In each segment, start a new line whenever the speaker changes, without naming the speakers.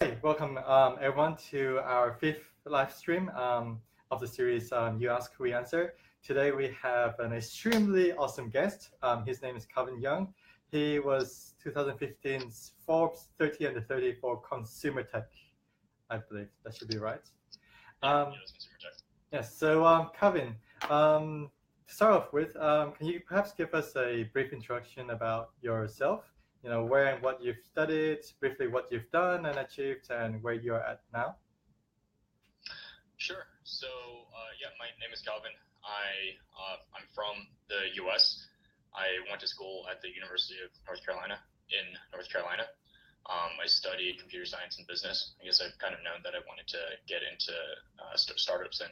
Hey, welcome everyone to our fifth live stream of the series You Ask, We Answer. Today we have an extremely awesome guest. His name is Calvin Young. He was 2015's Forbes 30 Under 30 for consumer tech, I believe. That should be right.
Consumer tech.
Yes, so Calvin, to start off with, can you perhaps give us a brief introduction about yourself? You know, where and what you've studied, briefly what you've done and achieved, and where you're at now.
Sure. So, my name is Calvin. I'm from the U.S. I went to school at the University of North Carolina in North Carolina. I studied computer science and business. I guess I've kind of known that I wanted to get into startups and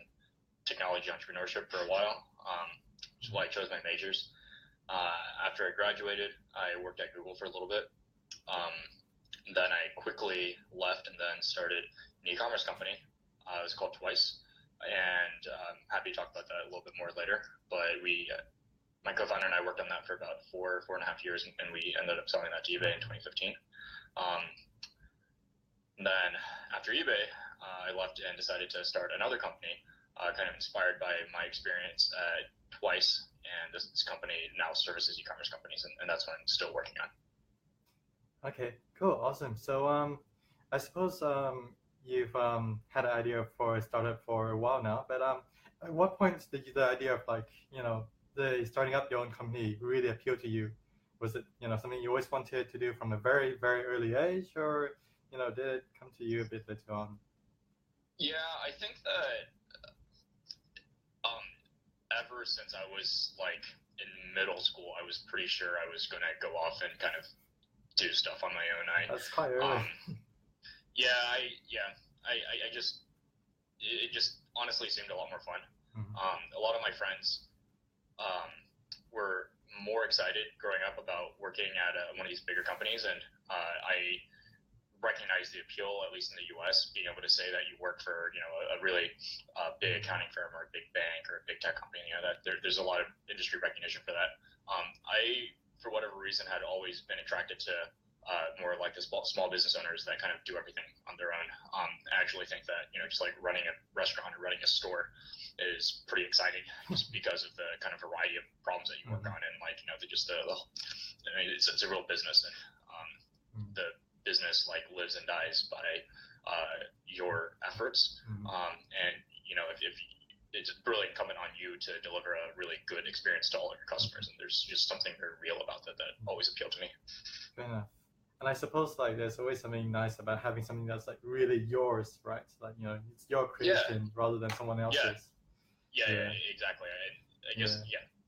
technology entrepreneurship for a while, which is why I chose my majors. After I graduated, I worked at Google for a little bit. Then I quickly left and then started an e-commerce company. It was called Twice, and I'm happy to talk about that a little bit more later. But my co-founder and I worked on that for about four and a half years, and we ended up selling that to eBay in 2015. Then after eBay, I left and decided to start another company, kind of inspired by my experience at Twice. And this company now services e-commerce companies, and that's what I'm still working on.
Okay, cool, awesome. So I suppose you've had an idea for a startup for a while now, but at what point did the idea of the starting up your own company really appeal to you? Was it something you always wanted to do from a very, very early age, or did it come to you a bit later on?
Yeah, I think that ever since I was like in middle school, I was pretty sure I was gonna go off and kind of do stuff on my own.
That's quite early.
It just honestly seemed a lot more fun.
Mm-hmm.
A lot of my friends were more excited growing up about working at one of these bigger companies, and I recognize the appeal, at least in the U.S., being able to say that you work for a really big accounting firm or a big bank or a big tech company. That there's a lot of industry recognition for that. I, for whatever reason, had always been attracted to more like the small business owners that kind of do everything on their own. I actually think that just like running a restaurant or running a store is pretty exciting, just because of the kind of variety of problems that you work on, and it's a real business, and the business like lives and dies by your efforts. And if it's really incumbent on you to deliver a really good experience to all of your customers, and there's just something very real about that always appealed to me.
Fair enough. And I suppose there's always something nice about having something that's like really yours, right? Like it's your creation rather than someone else's.
Yeah, exactly. I guess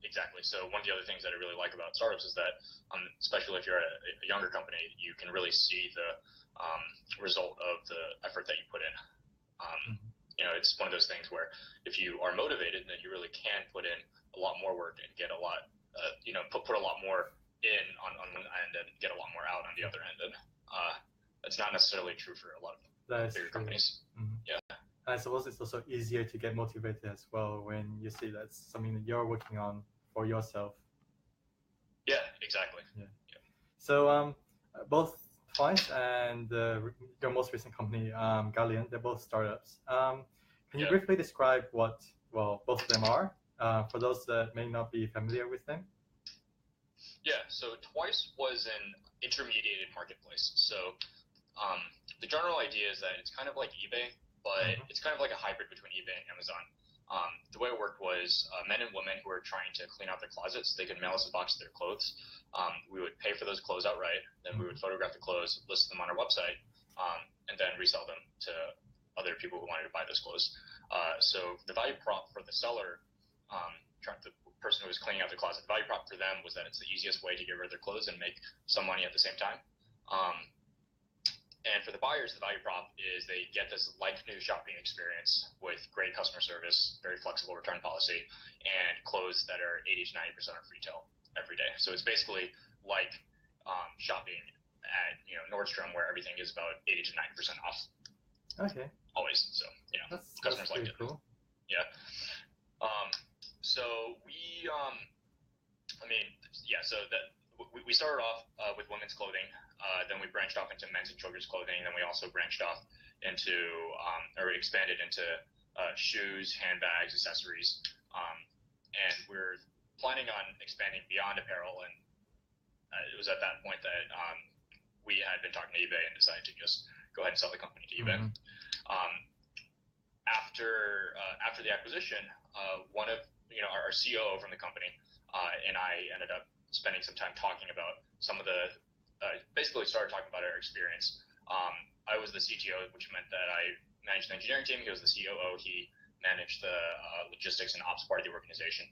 exactly. So one of the other things that I really like about startups is that, especially if you're a younger company, you can really see the result of the effort that you put in. It's one of those things where if you are motivated, then you really can put in a lot more work and get a lot, put a lot more in on one end and get a lot more out on the other end. And that's not necessarily true for a lot of bigger companies.
Mm-hmm. Yeah. And I suppose it's also easier to get motivated as well when you see that's something that you're working on for yourself.
Yeah, exactly.
Yeah. So both Twice and your most recent company, Galleon, they're both startups. Can you briefly describe what both of them are for those that may not be familiar with them?
Yeah, so Twice was an intermediated marketplace. So the general idea is that it's kind of like eBay, but it's kind of like a hybrid between eBay and Amazon. The way it worked was men and women who were trying to clean out their closets, they could mail us a box of their clothes. We would pay for those clothes outright, then we would photograph the clothes, list them on our website, and then resell them to other people who wanted to buy those clothes. So the value prop for the seller, the person who was cleaning out the closet, the value prop for them was that it's the easiest way to get rid of their clothes and make some money at the same time. And for the buyers, the value prop is they get this like-new shopping experience with great customer service, very flexible return policy, and clothes that are 80 to 90% off retail every day. So it's basically like shopping at Nordstrom, where everything is about 80 to 90% off.
Okay.
Always. So customers like it.
Cool.
Yeah. So we started off with women's clothing. then we branched off into men's and children's clothing. Then we also branched off into or expanded into shoes, handbags, accessories, and we're planning on expanding beyond apparel. And it was at that point that we had been talking to eBay and decided to just go ahead and sell the company to eBay. After the acquisition, one of our COO from the company and I ended up spending some time talking about some of the basically started talking about our experience. I was the CTO, which meant that I managed the engineering team. He was the COO. He managed the logistics and ops part of the organization.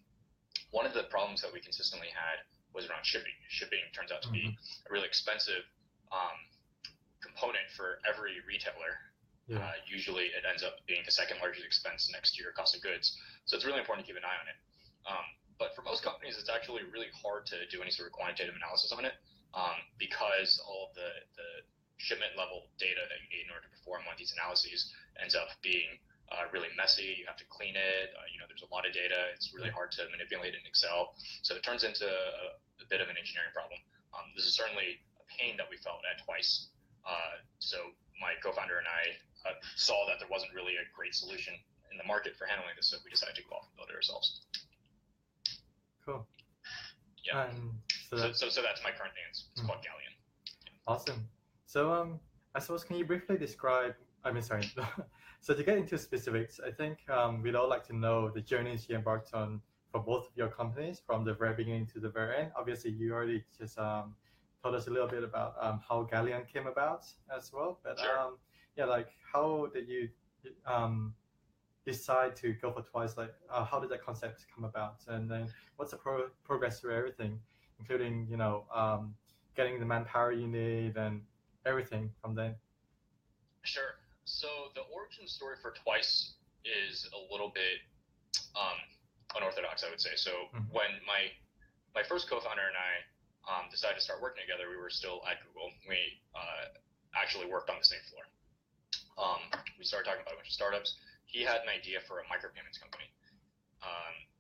One of the problems that we consistently had was around shipping. Shipping turns out to be a really expensive component for every retailer. Usually it ends up being the second largest expense next to your cost of goods. So it's really important to keep an eye on it. But for most companies, it's actually really hard to do any sort of quantitative analysis on it because all of the shipment level data that you need in order to perform one of these analyses ends up being really messy. You have to clean it. There's a lot of data. It's really hard to manipulate in Excel. So it turns into a bit of an engineering problem. This is certainly a pain that we felt at Twice. So my co-founder and I saw that there wasn't really a great solution in the market for handling this, so we decided to go off and build it ourselves.
Cool.
Yeah. So that's my current name. It's called Galleon.
Awesome. So I suppose, can you briefly describe, so to get into specifics, I think we'd all like to know the journeys you embarked on for both of your companies from the very beginning to the very end. Obviously, you already just told us a little bit about how Galleon came about as well. But
sure.
How did you decide to go for Twice? How did that concept come about? And then what's the progress through everything, including, getting the manpower you need and everything from then?
Sure. So the origin story for Twice is a little bit unorthodox, I would say. So when my first co-founder and I decided to start working together, we were still at Google. We actually worked on the same floor. We started talking about a bunch of startups. He had an idea for a micropayments company.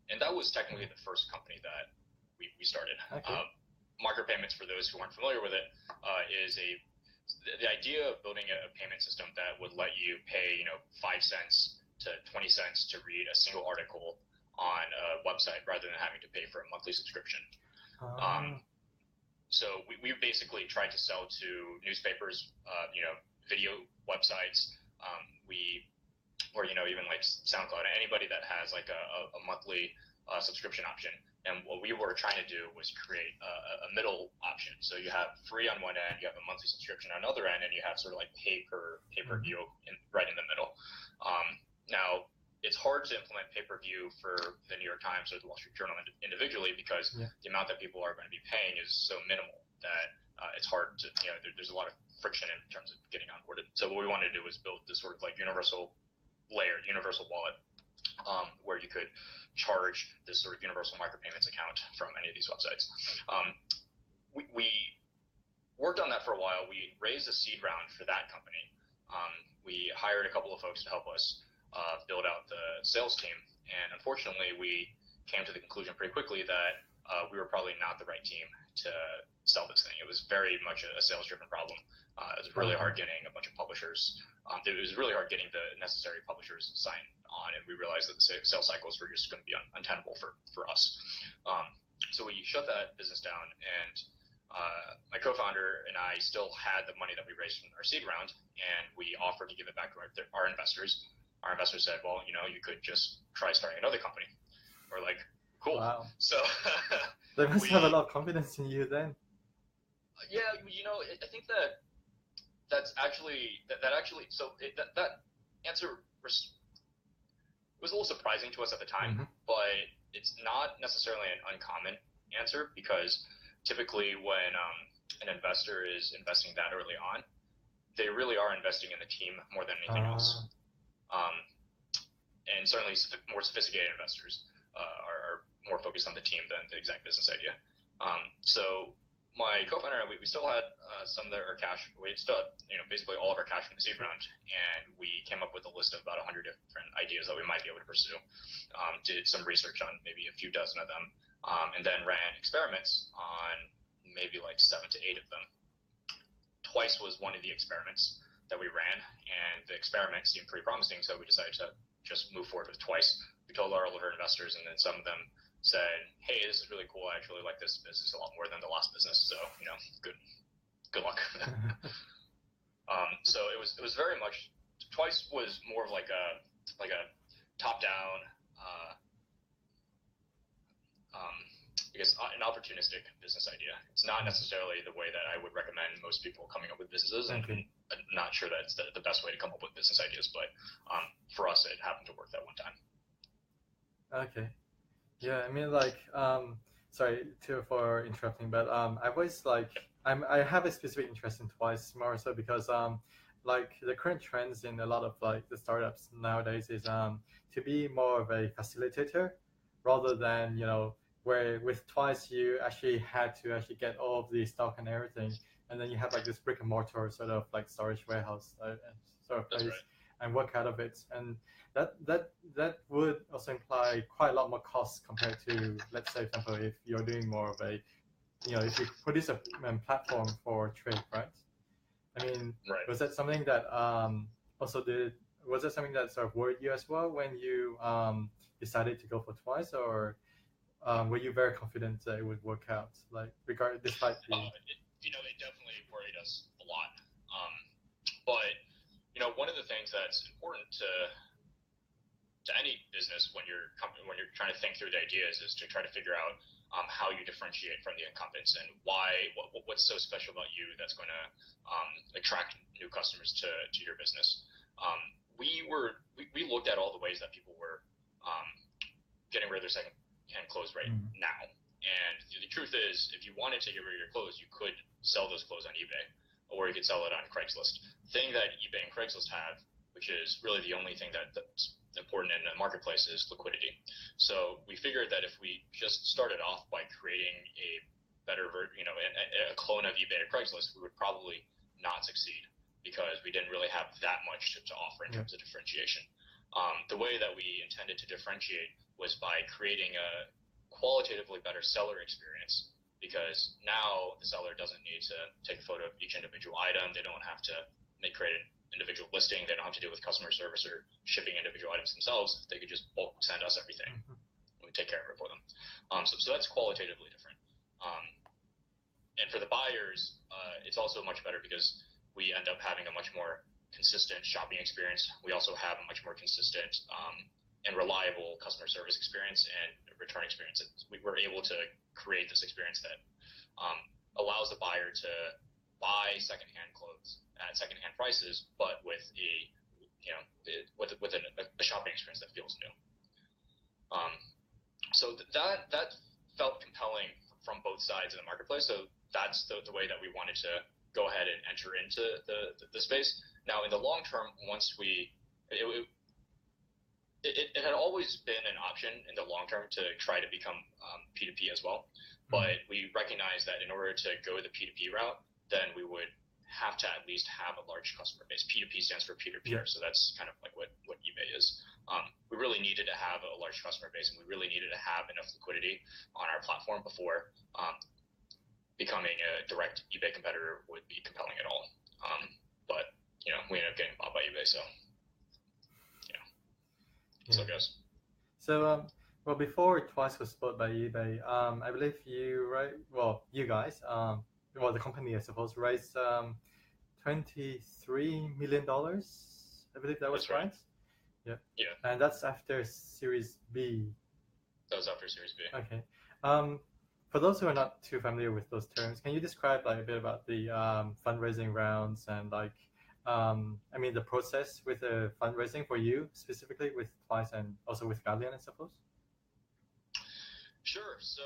And that was technically the first company that we started.
Okay.
Micropayments, for those who aren't familiar with it, is the idea of building a payment system that would let you pay 5 cents to 20 cents to read a single article on a website rather than having to pay for a monthly subscription. So we basically tried to sell to newspapers, video websites, or even like SoundCloud, anybody that has like a monthly subscription option. And what we were trying to do was create a middle option. So you have free on one end, you have a monthly subscription on another end, and you have sort of like pay-per-view right in the middle. Now, it's hard to implement pay-per-view for the New York Times or the Wall Street Journal individually because the amount that people are going to be paying is so minimal that it's hard to, there's a lot of friction in terms of getting onboarded. So what we wanted to do was build this sort of like universal layer, universal wallet, where you could charge this sort of universal micropayments account from any of these websites. We worked on that for a while. We raised a seed round for that company. We hired a couple of folks to help us build out the sales team. And unfortunately, we came to the conclusion pretty quickly that we were probably not the right team to sell this thing. It was very much a sales-driven problem. It was really hard getting a bunch of publishers. It was really hard getting the necessary publishers signed on, and we realized that the sales cycles were just going to be untenable for us. So we shut that business down, and my co-founder and I still had the money that we raised from our seed round, and we offered to give it back to our investors. Our investors said, well, you could just try starting another company. We're like, cool.
Wow.
So
they must have a lot of confidence in you then.
Yeah, I think that answer was a little surprising to us at the time, but it's not necessarily an uncommon answer because typically when an investor is investing that early on, they really are investing in the team more than anything else. And certainly more sophisticated investors are more focused on the team than the exact business idea. So my co-founder and we still had some of our cash. We still had, basically all of our cash from the seed round, and we came up with a list of about 100 different ideas that we might be able to pursue. Did some research on maybe a few dozen of them, and then ran experiments on maybe like 7 to 8 of them. Twice was one of the experiments that we ran, and the experiment seemed pretty promising, so we decided to just move forward with Twice. We told our older investors, and then some of them said, "Hey, this is really cool. I actually like this business a lot more than the last business." So good luck. So it was very much. Twice was more of like a top down, I guess an opportunistic business idea. It's not necessarily the way that I would recommend most people coming up with businesses, and I'm not sure that it's the best way to come up with business ideas, but for us, it happened to work that one time.
Okay. Yeah, I mean, like, sorry for interrupting, but I always like, I have a specific interest in Twice more so because like the current trends in a lot of like the startups nowadays is to be more of a facilitator rather than, you know, where with Twice you actually had to actually get all of the stock and everything, and then you have like this brick and mortar sort of like storage warehouse sort of place,
That's right.
and work out of it, and that would also imply quite a lot more costs compared to, let's say, for example, if you're doing more of a, you know, if you produce a platform for trade, right? I mean,
Right.
was that something that was that something that sort of worried you as well when you decided to go for Twice, or were you very confident that it would work out, like despite the?
It definitely worried us a lot. But one of the things that's important to any business when you're trying to think through the ideas is to try to figure out how you differentiate from the incumbents and what's so special about you that's going to attract new customers to your business. We looked at all the ways that people were getting rid of their second-hand clothes right now, and the truth is, if you wanted to get rid of your clothes, you could sell those clothes on eBay, or you could sell it on Craigslist. The thing that eBay and Craigslist have, which is really the only thing that's important in a marketplace, is liquidity. So we figured that if we just started off by creating a better a clone of eBay or Craigslist, we would probably not succeed because we didn't really have that much to offer in terms of differentiation. The way that we intended to differentiate was by creating a qualitatively better seller experience, because now the seller doesn't need to take a photo of each individual item. They don't have to create an individual listing. They don't have to deal with customer service or shipping individual items themselves. They could just bulk send us everything. We take care of it for them. So that's qualitatively different. And for the buyers, it's also much better because we end up having a much more consistent shopping experience. We also have a much more consistent and reliable customer service experience and return experience. We were able to create this experience that allows the buyer to buy secondhand clothes at secondhand prices, but with a shopping experience that feels new. So that felt compelling from both sides of the marketplace. So that's the way that we wanted to go ahead and enter into the space. Now, in the long term, it had always been an option in the long term to try to become P2P as well. But we recognized that in order to go the P2P route, then we would have to at least have a large customer base. P2P stands for peer-to-peer, so that's kind of like what eBay is. We really needed to have a large customer base, and we really needed to have enough liquidity on our platform before becoming a direct eBay competitor would be compelling at all. But we ended up getting bought by eBay, so so it goes.
So well, before Twice was bought by eBay, I believe you guys, the company, I suppose, raised $23 million. I believe that was right. Yeah. And that's after Series B.
That was after Series B.
Okay. For those who are not too familiar with those terms, can you describe like a bit about the fundraising rounds and like the process with the fundraising for you specifically with Twice and also with Guardian, I suppose?
Sure. So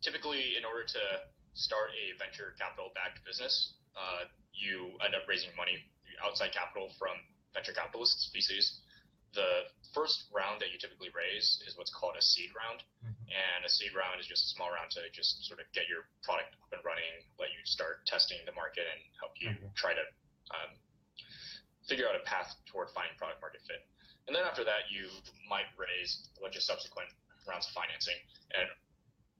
typically, in order to start a venture capital-backed business, you end up raising money, outside capital from venture capitalists, VCs. The first round that you typically raise is what's called a seed round. And a seed round is just a small round to just sort of get your product up and running, let you start testing the market, and help you try to figure out a path toward finding product market fit. And then after that, you might raise a bunch of subsequent rounds of financing. And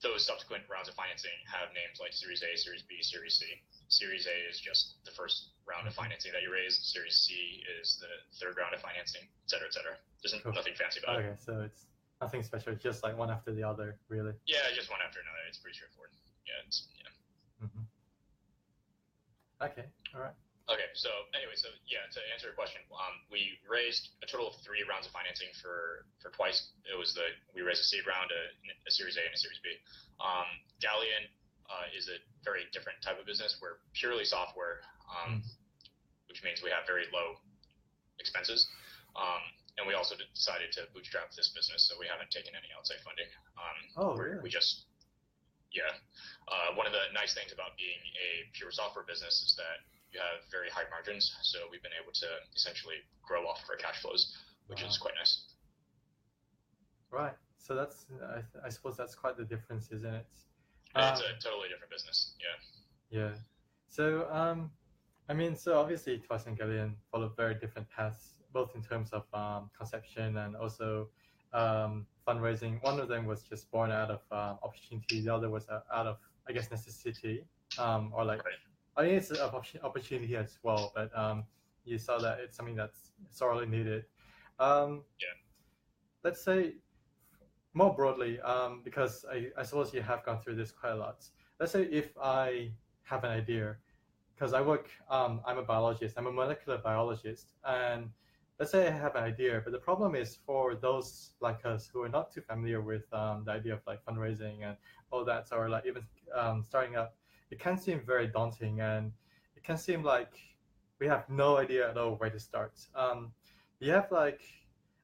those subsequent rounds of financing have names like Series A, Series B, Series C. Series A is just the first round of financing that you raise. Series C is the third round of financing, et cetera, et cetera. There's nothing fancy about it.
Okay, so it's nothing special, just like one after the other, really.
Yeah, just one after another. It's pretty straightforward. Yeah,
Okay, all right.
Okay, so anyway, to answer your question, we raised a total of 3 rounds of financing for twice. We raised a seed round, a Series A, and a Series B. Galleon is a very different type of business. We're purely software, which means we have very low expenses. And we also decided to bootstrap this business, so we haven't taken any outside funding.
Really?
One of the nice things about being a pure software business is that you have very high margins, so we've been able to essentially grow off of our cash flows, which is quite nice.
Right. So that's, I suppose that's quite the difference, isn't it?
It's a totally different business. Yeah.
Yeah. So, I mean, so obviously Twice and Galleon follow very different paths, both in terms of conception and also fundraising. One of them was just born out of opportunity. The other was out of, I guess, necessity, or like,
Right.
I think it's an opportunity as well, but you saw that it's something that's sorely needed. Let's say more broadly, because I suppose you have gone through this quite a lot. Let's say if I have an idea, because I'm a biologist, I'm a molecular biologist, and let's say I have an idea, but the problem is for those like us who are not too familiar with the idea of like fundraising and all that, or like even starting up, it can seem very daunting, and it can seem like we have no idea at all where to start. You have like,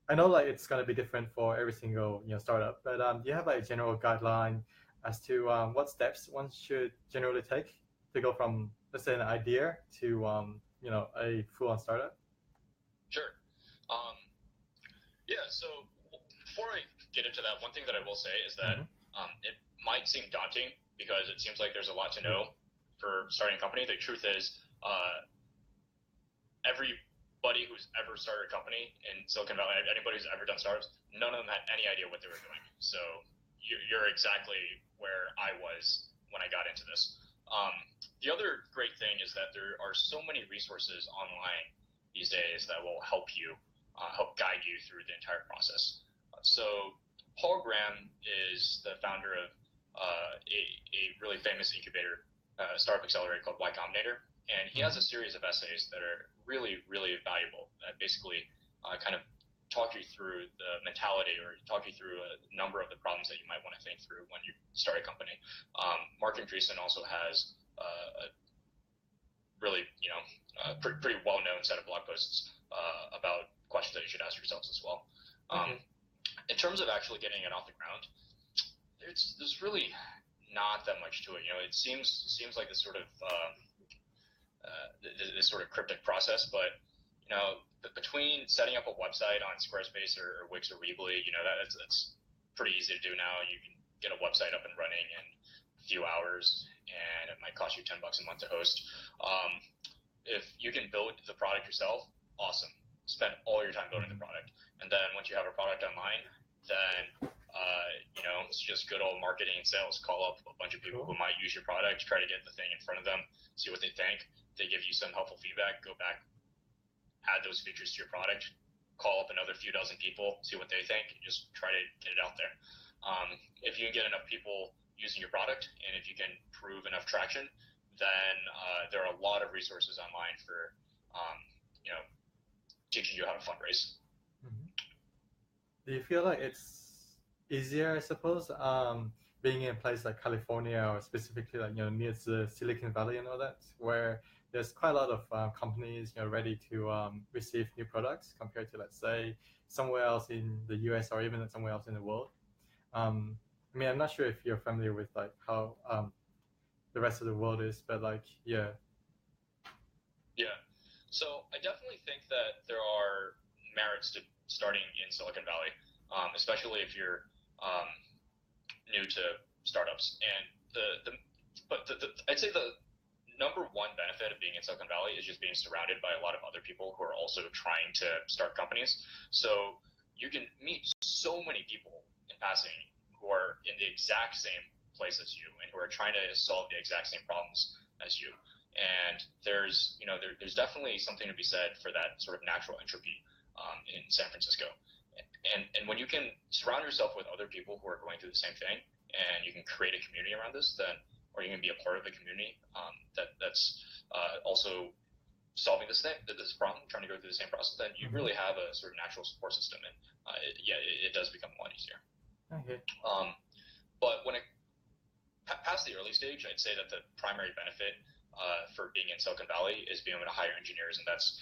I know like it's gonna be different for every single startup, but do you have like a general guideline as to what steps one should generally take to go from, let's say, an idea to a full-on startup?
Sure. So before I get into that, one thing that I will say is that it might seem daunting because it seems like there's a lot to know for starting a company. The truth is, everybody who's ever started a company in Silicon Valley, anybody who's ever done startups, none of them had any idea what they were doing. So you're exactly where I was when I got into this. The other great thing is that there are so many resources online these days that will help you, help guide you through the entire process. So Paul Graham is the founder of a really famous incubator, startup accelerator called Y Combinator, and he has a series of essays that are really, really valuable. That basically kind of talk you through the mentality or talk you through a number of the problems that you might want to think through when you start a company. Mark Andreessen also has a really, pretty well-known set of blog posts about questions that you should ask yourselves as well. In terms of actually getting it off the ground, there's really not that much to it. It seems like this sort of cryptic process, but between setting up a website on Squarespace or Wix or Weebly, that's pretty easy to do now. You can get a website up and running in a few hours, and it might cost you $10 a month to host. If you can build the product yourself, awesome. Spend all your time building the product, and then once you have a product online, then it's just good old marketing and sales. Call up a bunch of people who might use your product, try to get the thing in front of them, see what they think. If they give you some helpful feedback, go back, add those features to your product, call up another few dozen people, see what they think, and just try to get it out there. If you can get enough people using your product, and if you can prove enough traction, then there are a lot of resources online for teaching you how to fundraise.
Do you feel like it's easier, I suppose, being in a place like California, or specifically like near the Silicon Valley and all that, where there's quite a lot of companies ready to receive new products compared to, let's say, somewhere else in the US or even somewhere else in the world? I mean, I'm not sure if you're familiar with like how the rest of the world is, but like yeah.
So I definitely think that there are merits to starting in Silicon Valley, especially if you're new to startups. And I'd say the number one benefit of being in Silicon Valley is just being surrounded by a lot of other people who are also trying to start companies. So you can meet so many people in passing who are in the exact same place as you and who are trying to solve the exact same problems as you. And there's definitely something to be said for that sort of natural entropy in San Francisco. And when you can surround yourself with other people who are going through the same thing, and you can create a community around this, then, or you can be a part of a community that's also solving this problem, trying to go through the same process, then you really have a sort of natural support system, and it does become a lot easier.
Okay.
But when it past the early stage, I'd say that the primary benefit for being in Silicon Valley is being able to hire engineers, and that's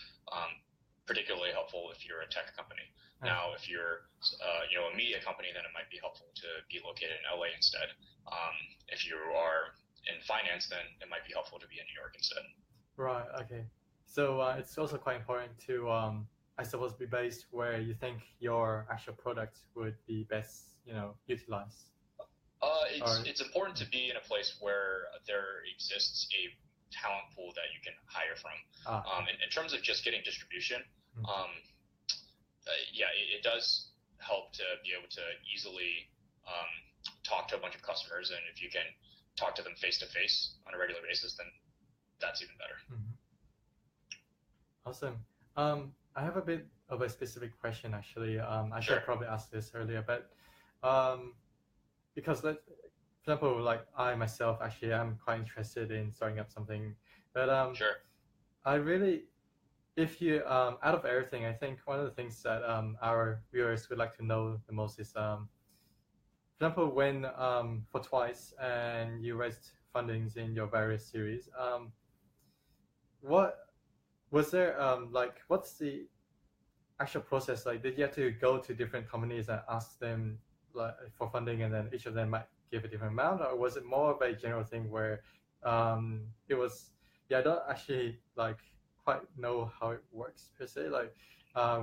particularly helpful if you're a tech company. Okay. Now, if you're a media company, then it might be helpful to be located in LA instead. If you are in finance, then it might be helpful to be in New York instead.
Right. Okay. So it's also quite important to, I suppose, be based where you think your actual product would be best, utilized.
It's important to be in a place where there exists a talent pool that you can hire from. In terms of just getting distribution, it does help to be able to easily talk to a bunch of customers, and if you can talk to them face to face on a regular basis, then that's even better.
Awesome. I have a bit of a specific question, actually. I should have probably asked this earlier, but because, for example, like I myself, actually, I'm quite interested in starting up something. But I really, if you, out of everything, I think one of the things that our viewers would like to know the most is, for example, when for Twice and you raised fundings in your various series, what was there, what's the actual process like? Did you have to go to different companies and ask them for funding, and then each of them might give a different amount, or was it more of a general thing where it was? I don't actually quite know how it works per se.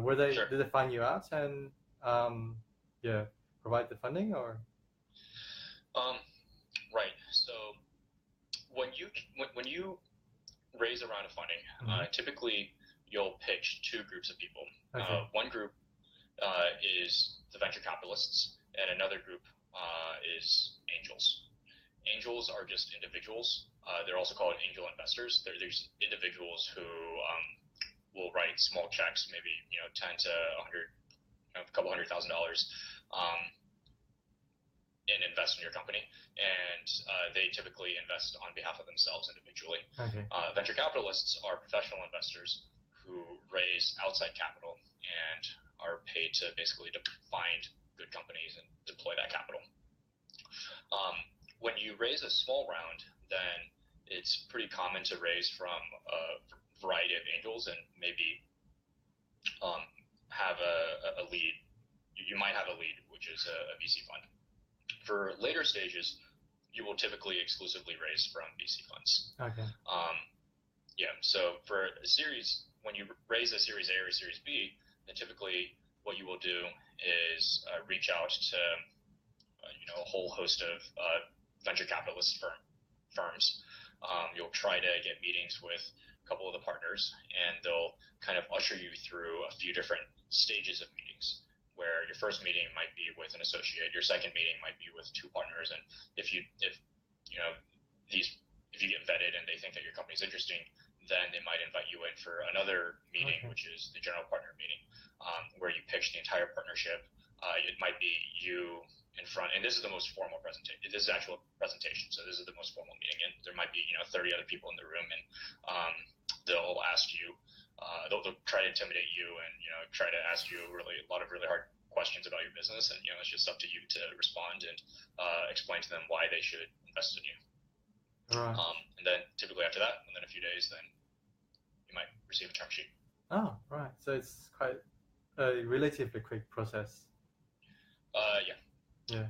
Were they did they find you out and provide the funding, or?
Right. So when you raise a round of funding, typically you'll pitch two groups of people. Okay. One group is the venture capitalists, and another group is angels. Angels are just individuals. They're also called angel investors. There's individuals who will write small checks, maybe 10 to 100, a couple $100,000, and invest in your company. And they typically invest on behalf of themselves individually. Okay. Venture capitalists are professional investors who raise outside capital and are paid to basically find good companies and deploy that capital. When you raise a small round, then it's pretty common to raise from a variety of angels and maybe have a lead. You might have a lead, which is a VC fund. For later stages, you will typically exclusively raise from VC funds. Okay. So for a series, when you raise a Series A or a Series B, then typically what you will do is reach out to a whole host of venture capitalist firms. You'll try to get meetings with a couple of the partners, and they'll kind of usher you through a few different stages of meetings, where your first meeting might be with an associate, your second meeting might be with two partners, and if you get vetted and they think that your company is interesting, then they might invite you in for another meeting, which is the general partner meeting, where you pitch the entire partnership. It might be you in front, and this is the most formal presentation. This is actual presentation, so this is the most formal meeting, and there might be 30 other people in the room, and they'll ask you, they'll try to intimidate you, and try to ask you a lot of really hard questions about your business, and it's just up to you to respond and explain to them why they should invest in you. Right. And then typically after that, within a few days, then you might receive a term sheet.
Oh, right. So it's quite a relatively quick process. Yeah.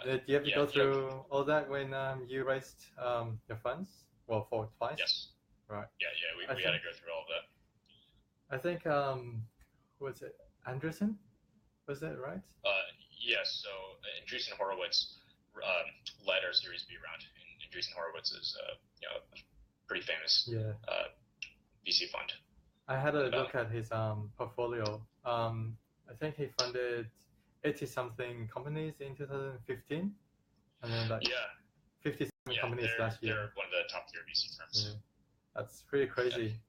Do you have to go through all that when you raised your funds? Well, for Twice?
Yes.
Right.
Yeah. We had to go through all of that.
I think, who was it? Anderson? Was that right?
Yes. So Andreessen Horowitz led our Series B round. And Andreessen Horowitz is a pretty famous VC fund.
I had a look at his portfolio. I think he funded 80-something companies in 2015. And then 57 companies last year.
They're one of the top tier VC firms.
Yeah. That's pretty crazy.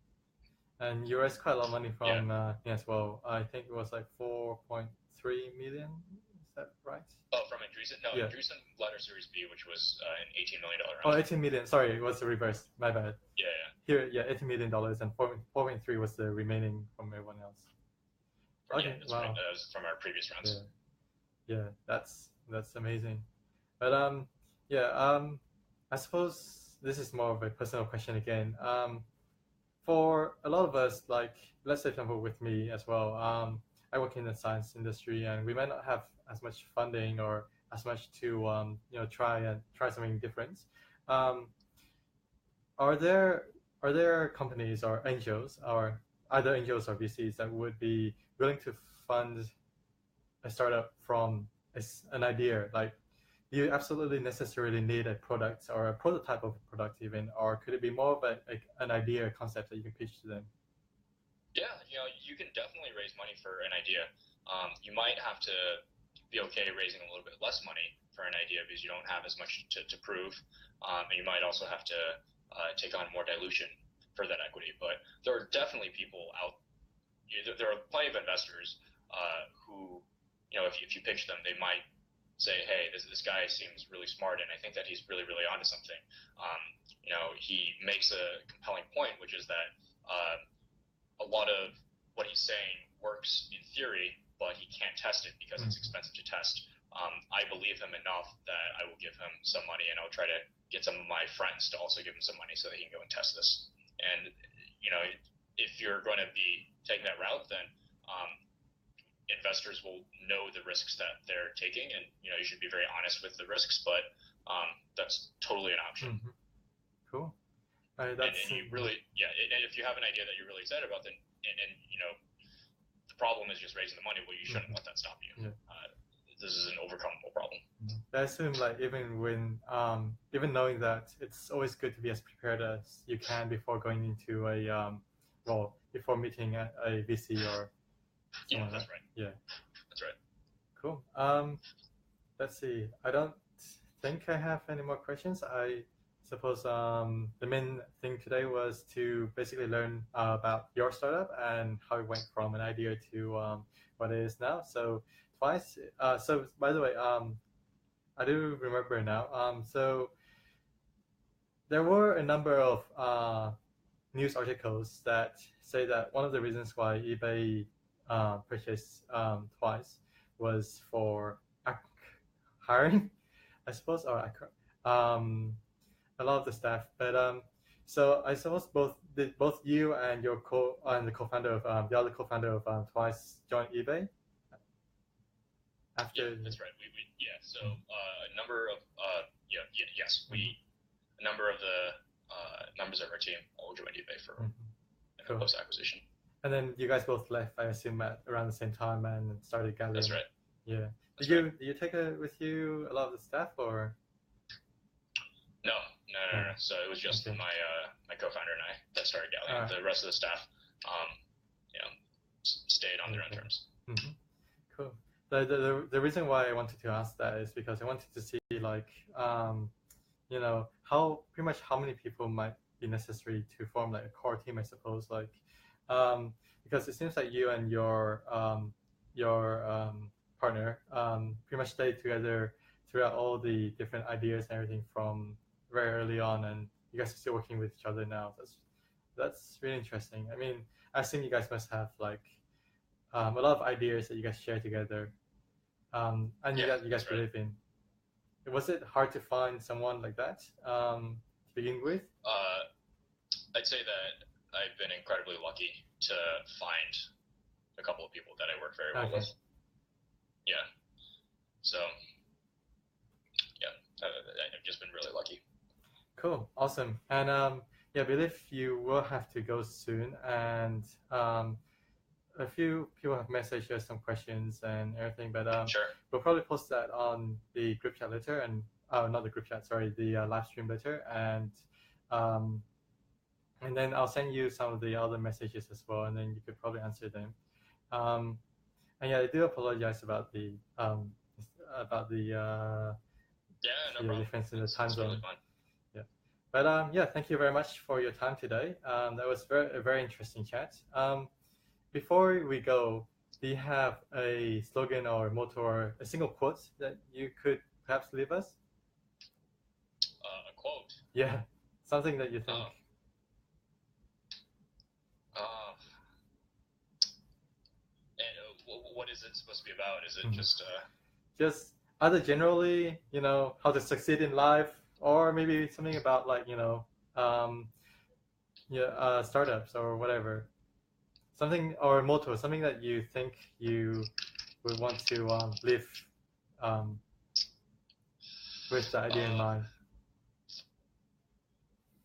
And you raised quite a lot of money from as well. I think it was like 4.3 million. Is that right?
Oh, from Andreessen? No, Andreessen led our Series B, which was an $18 million round.
Oh, 18 million. Sorry, it was the reverse. My bad.
Yeah.
Here, $18 million, and 4.3 was the remaining from everyone else.
Okay, that's right. That was from our previous rounds.
Yeah, that's amazing. But I suppose this is more of a personal question again. For a lot of us, like let's say, for example, with me as well, I work in the science industry, and we might not have as much funding or as much to try something different. Are there companies or angels, or either angels or VCs, that would be willing to fund a startup from an idea? Like, do you absolutely necessarily need a product or a prototype of a product even, or could it be more of an idea, a concept that you can pitch to them?
Yeah, you can definitely raise money for an idea. You might have to be okay raising a little bit less money for an idea because you don't have as much to prove, and you might also have to take on more dilution for that equity. But there are definitely people out. There are plenty of investors who, if you pitch them, they might say, hey, this guy seems really smart, and I think that he's really, really onto something. He makes a compelling point, which is that a lot of what he's saying works in theory, but he can't test it because it's expensive to test. I believe him enough that I will give him some money, and I'll try to get some of my friends to also give him some money so that he can go and test this. And, if you're going to be taking that route, then investors will know the risks that they're taking, and you should be very honest with the risks, but that's totally an option.
Mm-hmm. Cool.
And you really, and if you have an idea that you're really excited about, then and the problem is just raising the money, well, you shouldn't let that stop you. This is an overcomable problem.
I assume, like, even knowing that, it's always good to be as prepared as you can before going into before meeting a VC or
Yeah, that's right.
Yeah,
that's right.
Cool. Let's see. I don't think I have any more questions. I suppose the main thing today was to basically learn about your startup and how it went from an idea to what it is now. So twice. So by the way, I do remember now. So there were a number of news articles that say that one of the reasons why eBay purchased twice was for hiring, I suppose, or a lot of the staff. But so I suppose both you and your the co-founder of the other co-founder of Twice joined eBay. After
that's right. So a number of a number of the members of our team all joined eBay for post acquisition.
And then you guys both left, I assume, at around the same time and started gathering.
That's right.
Yeah. Did you take with you a lot of the staff, or?
No. So it was just my co-founder and I that started gathering. The rest of the staff, stayed on their own terms.
Mm-hmm. Cool. The reason why I wanted to ask that is because I wanted to see, like, how many people might be necessary to form like a core team, I suppose, like, because it seems like you and your partner pretty much stayed together throughout all the different ideas and everything from very early on, and you guys are still working with each other now. That's really interesting. I mean, I assume you guys must have like a lot of ideas that you guys share together, and you guys believe in. Was it hard to find someone like that to begin with?
I'd say that I've been incredibly lucky to find a couple of people that I work very well with. Yeah. So, I've just been really lucky.
Cool. Awesome. And I believe you will have to go soon, and a few people have messaged us some questions and everything, but
sure.
We'll probably post that on the group chat later, and not the group chat, sorry, the live stream later, and then I'll send you some of the other messages as well, and then you could probably answer them. And I do apologize about the
Yeah, no
your
problem.
difference in the
It's
time zone.
really fun.
Yeah, but yeah, thank you very much for your time today. That was a very interesting chat. Before we go, do you have a slogan or motto or a single quote that you could perhaps leave us?
A quote.
Yeah, something that you think.
And what is it supposed to be about? Is it
just either generally, how to succeed in life, or maybe something about like startups or whatever, something or motto, something that you think you would want to live with the idea in mind?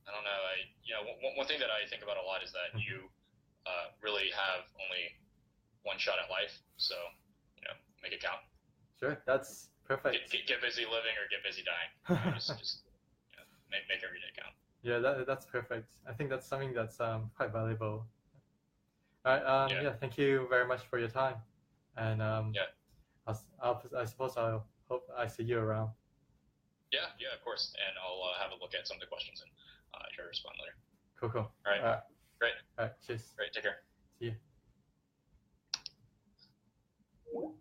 I don't know. One thing that I think about a lot is that you really have only one shot at life, so make it count.
Sure, that's perfect.
Get busy living or get busy dying. Just make every day count.
Yeah, that's perfect. I think that's something that's quite valuable. All right. Yeah. Thank you very much for your time, and I suppose I'll hope I see you around.
Yeah, of course, and I'll have a look at some of the questions and try to respond later.
Cool.
All right. Great.
All right. Cheers.
Great. Take care.
See you.